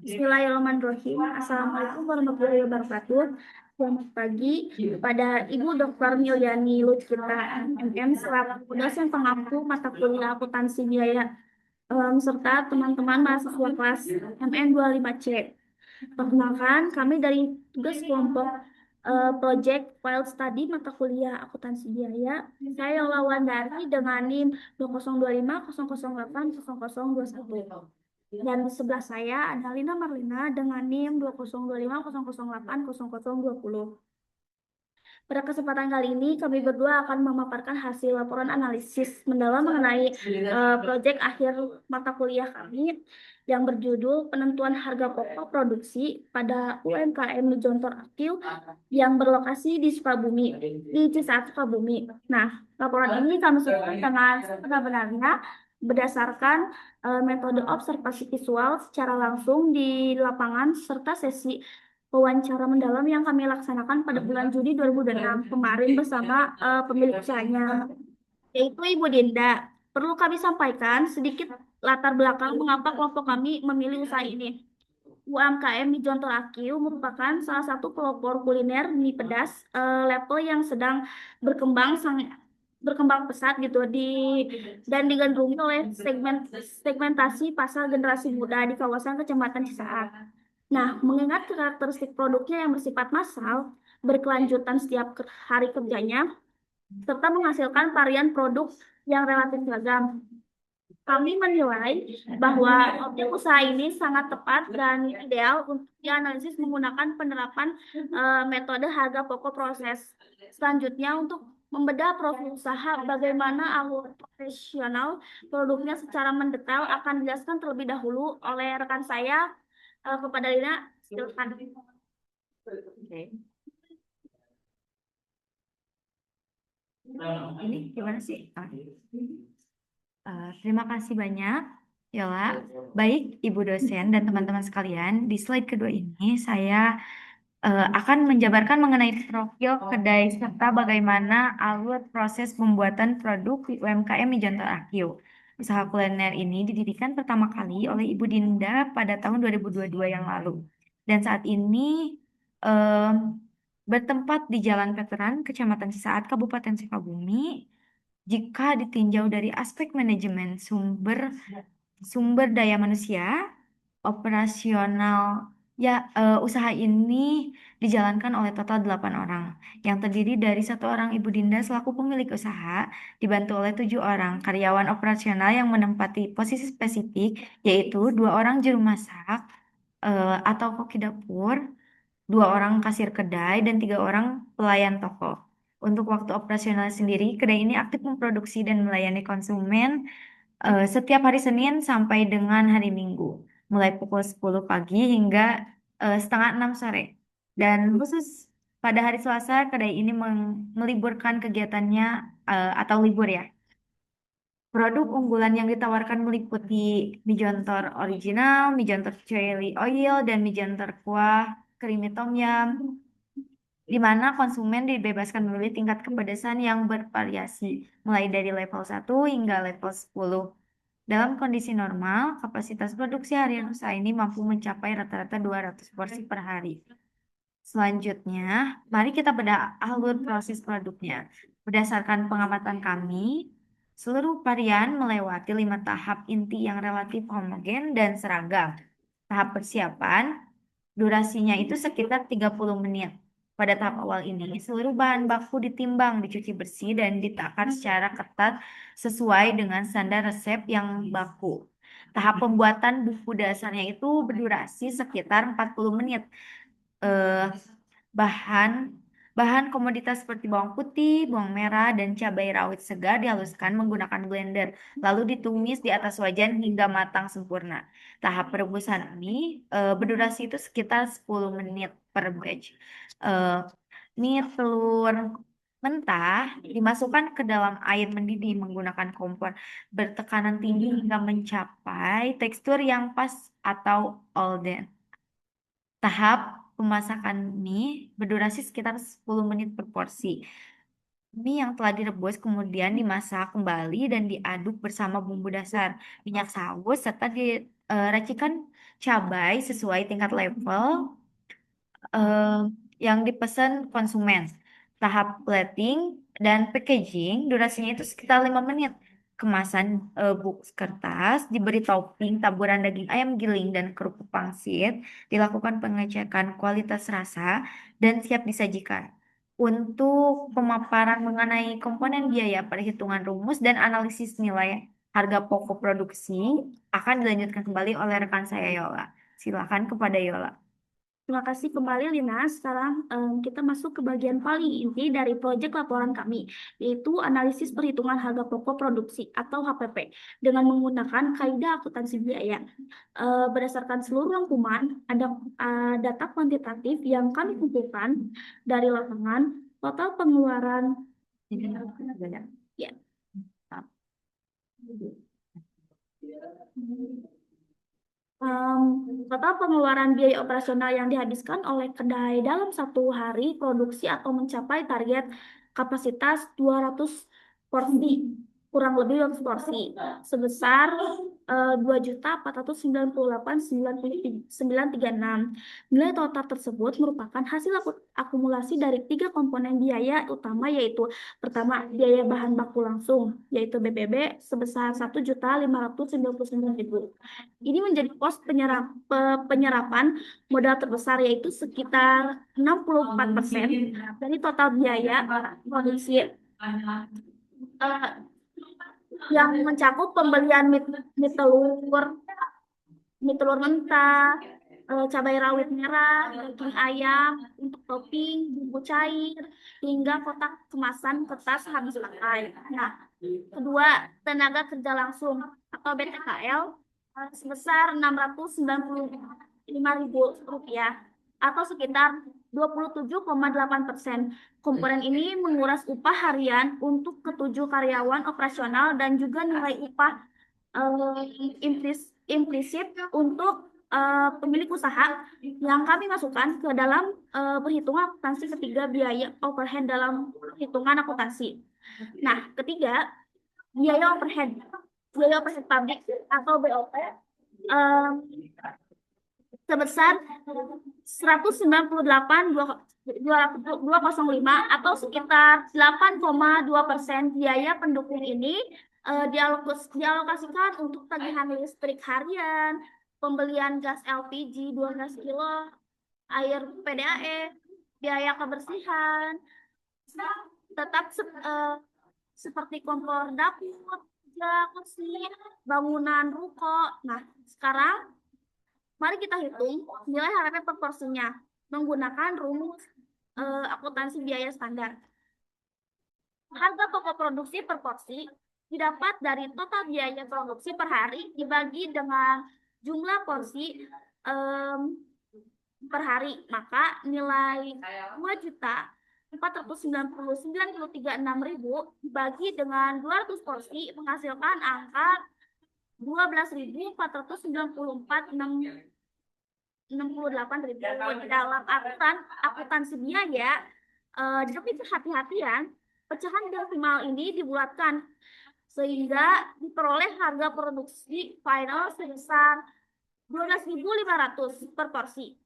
Bismillahirrahmanirrahim. Assalamualaikum warahmatullahi wabarakatuh. Selamat pagi kepada Ibu Dr. Milyani Lutfita MM selaku dosen pengampu mata kuliah akuntansi biaya serta teman-teman mahasiswa kelas MN 25C. Perkenalkan, kami dari tugas kelompok Project File Study mata kuliah akuntansi biaya. Saya lawan dari dengan NIM 2025 008 0021. Dan di sebelah saya ada Lina Marlina dengan NIM 2025 008 0020. Pada kesempatan kali ini, kami berdua akan memaparkan hasil laporan analisis mendalam mengenai proyek akhir mata kuliah kami yang berjudul Penentuan Harga Pokok Produksi pada UMKM Jontor Akil yang berlokasi di Sukabumi, di Cisaat, Sukabumi. Nah, laporan ini kami susun dengan sebenar-benarnya berdasarkan metode observasi visual secara langsung di lapangan serta sesi wawancara mendalam yang kami laksanakan pada bulan Juni 2006 kemarin bersama pemilik usahanya, yaitu Ibu Dinda. Perlu kami sampaikan sedikit latar belakang mengapa kelompok kami memilih usaha ini. UMKM di Jontor Akiu merupakan salah satu pelopor kuliner mie pedas level yang sedang berkembang pesat gitu dan digandrungi oleh segmentasi pasar generasi muda di kawasan Kecamatan Cisaat. Nah, mengingat karakteristik produknya yang bersifat massal, berkelanjutan setiap hari kerjanya, serta menghasilkan varian produk yang relatif beragam, kami menilai bahwa objek usaha ini sangat tepat dan ideal untuk dianalisis menggunakan penerapan metode harga pokok proses. Selanjutnya, untuk membedah profil usaha, bagaimana alur profesional produknya secara mendetail akan dijelaskan terlebih dahulu oleh rekan saya kepada Lina. Silakan. Oke. Ini gimana sih? Terima kasih banyak, Yola. Baik, Ibu dosen dan teman-teman sekalian, di slide kedua ini saya akan menjabarkan mengenai profil kedai serta bagaimana alur proses pembuatan produk di UMKM Mijanto Akio. Usaha kuliner ini didirikan pertama kali oleh Ibu Dinda pada tahun 2022 yang lalu. Dan saat ini bertempat di Jalan Veteran, Kecamatan Cisaat, Kabupaten Sukabumi. Jika ditinjau dari aspek manajemen sumber daya manusia, operasional usaha ini dijalankan oleh total 8 orang yang terdiri dari 1 orang Ibu Dinda selaku pemilik usaha, dibantu oleh 7 orang karyawan operasional yang menempati posisi spesifik, yaitu 2 orang juru masak atau koki dapur, 2 orang kasir kedai, dan 3 orang pelayan toko. Untuk waktu operasional sendiri, kedai ini aktif memproduksi dan melayani konsumen setiap hari Senin sampai dengan hari Minggu, mulai pukul 10 pagi hingga setengah 6 sore. Dan khusus pada hari Selasa, kedai ini meliburkan kegiatannya atau libur ya. Produk unggulan yang ditawarkan meliputi mie jontor original, mie jontor chili oil, dan mie jontor kuah creamy tom yum, di mana konsumen dibebaskan memilih tingkat kepedasan yang bervariasi, mulai dari level 1 hingga level 10. Dalam kondisi normal, kapasitas produksi harian usaha ini mampu mencapai rata-rata 200 porsi per hari. Selanjutnya, mari kita bedah alur proses produknya. Berdasarkan pengamatan kami, seluruh varian melewati 5 tahap inti yang relatif homogen dan seragam. Tahap persiapan, durasinya itu sekitar 30 menit. Pada tahap awal ini, seluruh bahan baku ditimbang, dicuci bersih, dan ditakar secara ketat sesuai dengan standar resep yang baku. Tahap pembuatan bumbu dasarnya itu berdurasi sekitar 40 menit. Bahan komoditas seperti bawang putih, bawang merah, dan cabai rawit segar dihaluskan menggunakan blender, lalu ditumis di atas wajan hingga matang sempurna. Tahap perebusan mie berdurasi itu sekitar 10 menit per batch. Mie telur mentah dimasukkan ke dalam air mendidih menggunakan kompor bertekanan tinggi hingga mencapai tekstur yang pas atau al dente. Tahap pemasakan mie berdurasi sekitar 10 menit per porsi. Mie yang telah direbus kemudian dimasak kembali dan diaduk bersama bumbu dasar, minyak saus, serta racikan cabai sesuai tingkat level eh, yang dipesan konsumen. Tahap plating dan packaging durasinya itu sekitar 5 menit. Kemasan bungkus kertas diberi topping taburan daging ayam giling dan kerupuk pangsit, dilakukan pengecekan kualitas rasa dan siap disajikan. Untuk pemaparan mengenai komponen biaya, perhitungan rumus dan analisis nilai harga pokok produksi akan dilanjutkan kembali oleh rekan saya Yola. Silakan kepada Yola. Terima kasih kembali Lina. Sekarang kita masuk ke bagian paling inti dari proyek laporan kami, yaitu analisis perhitungan harga pokok produksi atau HPP dengan menggunakan kaidah akuntansi biaya. Berdasarkan seluruh rangkuman, ada data kuantitatif yang kami kumpulkan dari lapangan, total pengeluaran ya. Total pengeluaran biaya operasional yang dihabiskan oleh kedai dalam satu hari produksi atau mencapai target kapasitas 200 porsi, kurang lebih 200 porsi, sebesar 2.498.936. Nilai total tersebut merupakan hasil akumulasi dari 3 komponen biaya utama, yaitu pertama, biaya bahan baku langsung, yaitu BPB, sebesar 1.599.000. Ini menjadi pos penyerapan modal terbesar, yaitu sekitar 64% dari total biaya produksi, yang mencakup pembelian mie telur, mentah, cabai rawit merah, daging ayam untuk topping, bumbu cair, hingga kotak kemasan kertas habis pakai. Nah, kedua, tenaga kerja langsung atau BTKL sebesar Rp695.000 atau sekitar 27,8%. Komponen ini menguras upah harian untuk ketujuh karyawan operasional dan juga nilai upah implisit untuk pemilik usaha yang kami masukkan ke dalam perhitungan akuntansi ketiga, biaya overhead dalam perhitungan akuntansi. Nah, ketiga, biaya overhead pabrik atau BOP sebesar 198.205 atau sekitar 8,2%. Biaya pendukung ini dialokasikan untuk tagihan listrik harian, pembelian gas LPG 12 kilo, air PDAE, biaya kebersihan, tetap seperti kompor dapur, kursi, bangunan ruko. Nah, sekarang mari kita hitung nilai HPP per porsinya menggunakan rumus akuntansi biaya standar. Harga pokok produksi per porsi didapat dari total biaya produksi per hari dibagi dengan jumlah porsi per hari. Maka nilai 2.499.306.000 dibagi dengan 200 porsi menghasilkan angka 12.494.68.000. Dalam akuntansi biaya, demi kehati-hatian, pecahan desimal ini dibulatkan sehingga diperoleh harga produksi final sebesar 12.500 per porsi.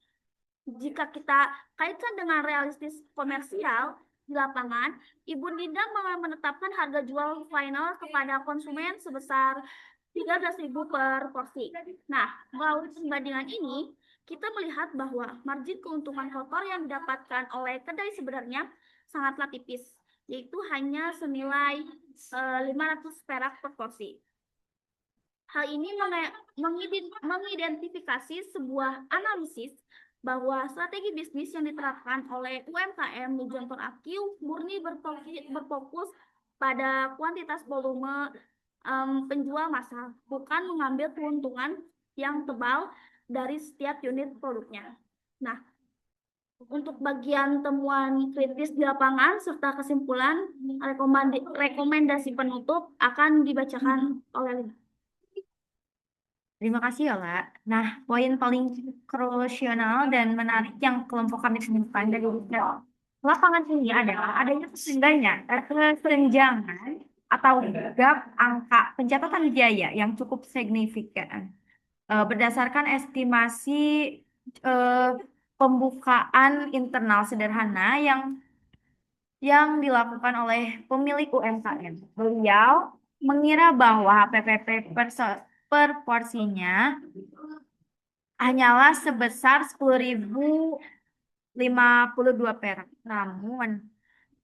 Jika kita kaitkan dengan realistis komersial di lapangan, Ibu Nidang menetapkan harga jual final kepada konsumen sebesar 13.000 per porsi. Nah, melalui perbandingan ini, kita melihat bahwa margin keuntungan kotor yang didapatkan oleh kedai sebenarnya sangatlah tipis, yaitu hanya senilai 500 perak per porsi. Hal ini mengidentifikasi sebuah analisis bahwa strategi bisnis yang diterapkan oleh UMKM di Jontor Akiu murni berfokus pada kuantitas volume penjual massal, bukan mengambil keuntungan yang tebal dari setiap unit produknya. Nah, untuk bagian temuan kritis di lapangan serta kesimpulan rekomendasi penutup akan dibacakan oleh Lina. Terima kasih Yola. Nah, poin paling krusial dan menarik yang kelompok kami temukan dari lapangan ini adalah adanya kesenjangan atau gap angka pencatatan biaya yang cukup signifikan berdasarkan estimasi eh, pembukaan internal sederhana yang dilakukan oleh pemilik UMKM. Beliau mengira bahwa PPP per porsinya hanyalah sebesar 10.052 perak. Namun,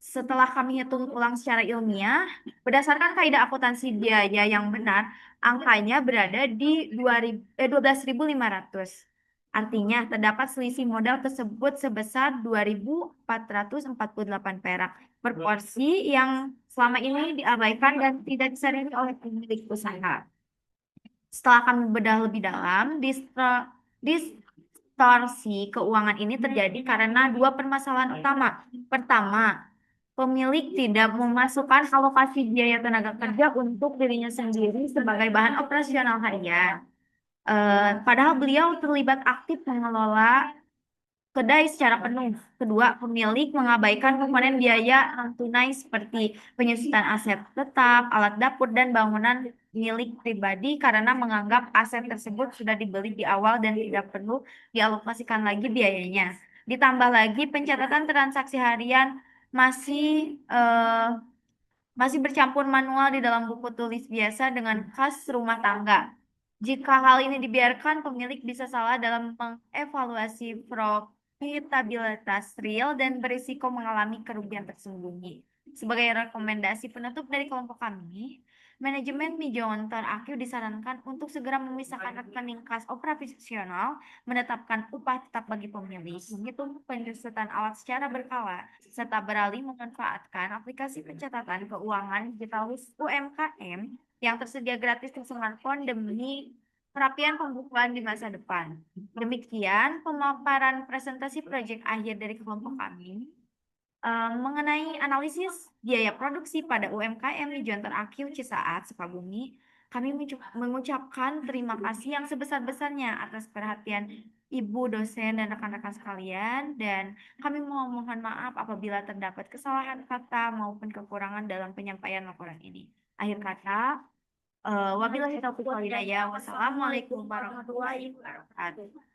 setelah kami hitung ulang secara ilmiah, berdasarkan kaidah akuntansi biaya yang benar, angkanya berada di 12.500. Artinya, terdapat selisih modal tersebut sebesar 2.448 perak per porsi yang selama ini diabaikan dan tidak disadari oleh pemilik usaha. Setelah kami bedah lebih dalam, distorsi keuangan ini terjadi karena dua permasalahan utama. Pertama, pemilik tidak memasukkan alokasi biaya tenaga kerja untuk dirinya sendiri sebagai bahan operasional harian. Padahal beliau terlibat aktif mengelola kedai secara penuh. Kedua, pemilik mengabaikan komponen biaya non-tunai seperti penyusutan aset tetap, alat dapur, dan bangunan milik pribadi karena menganggap aset tersebut sudah dibeli di awal dan tidak perlu dialokasikan lagi biayanya. Ditambah lagi pencatatan transaksi harian masih eh, masih bercampur manual di dalam buku tulis biasa dengan kas rumah tangga. Jika hal ini dibiarkan, pemilik bisa salah dalam mengevaluasi profitabilitas real dan berisiko mengalami kerugian tersembunyi. Sebagai rekomendasi penutup dari kelompok kami, manajemen Mijontor Aqi disarankan untuk segera memisahkan rekening kas operasional, menetapkan upah tetap bagi pemilik, menghitung penyusutan alat secara berkala, serta beralih memanfaatkan aplikasi pencatatan keuangan digital UMKM yang tersedia gratis di smartphone demi perapian pembukuan di masa depan. Demikian pemaparan presentasi proyek akhir dari kelompok kami mengenai analisis biaya produksi pada UMKM di Jontor Aqi Cisaat, Sukabumi. Kami mengucapkan terima kasih yang sebesar-besarnya atas perhatian Ibu dosen dan rekan-rekan sekalian, dan kami mohon maaf apabila terdapat kesalahan kata maupun kekurangan dalam penyampaian laporan ini. Akhir kata, wabillahi taufiq wal hidayah. Wassalamualaikum warahmatullahi wabarakatuh.